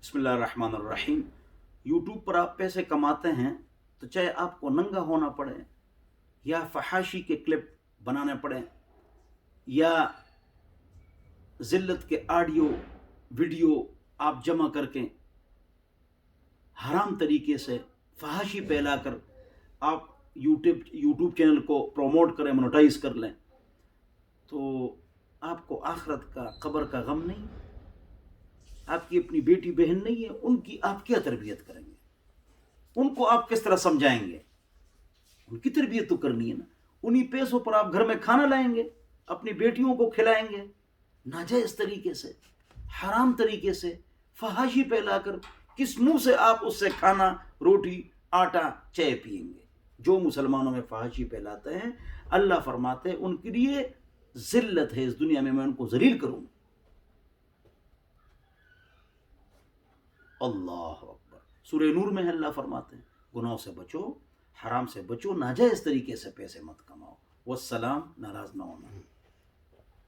بسم اللہ الرحمن الرحیم۔ یوٹیوب پر آپ پیسے کماتے ہیں تو چاہے آپ کو ننگا ہونا پڑے یا فحاشی کے کلپ بنانے پڑے یا ذلت کے آڈیو ویڈیو آپ جمع کر کے حرام طریقے سے فحاشی پھیلا کر آپ یوٹیوب چینل کو پروموٹ کریں، مونیٹائز کر لیں، تو آپ کو آخرت کا قبر کا غم نہیں، آپ کی اپنی بیٹی بہن نہیں ہے، ان کی آپ کیا تربیت کریں گے؟ ان کو آپ کس طرح سمجھائیں گے؟ ان کی تربیت تو کرنی ہے نا۔ انہی پیسوں پر آپ گھر میں کھانا لائیں گے، اپنی بیٹیوں کو کھلائیں گے، ناجائز طریقے سے، حرام طریقے سے، فحاشی پھیلا کر کس منہ سے آپ اس سے کھانا، روٹی، آٹا، چائے پئیں گے؟ جو مسلمانوں میں فحاشی پھیلاتے ہیں، اللہ فرماتے ہیں ان کے لیے ذلت ہے، اس دنیا میں ان کو ذلیل کروں گا۔ اللہ اکبر۔ سورہ نور میں اللہ فرماتے ہیں گناہوں سے بچو، حرام سے بچو، ناجائز طریقے سے پیسے مت کماؤ، والسلام، ناراض نہ ہونا۔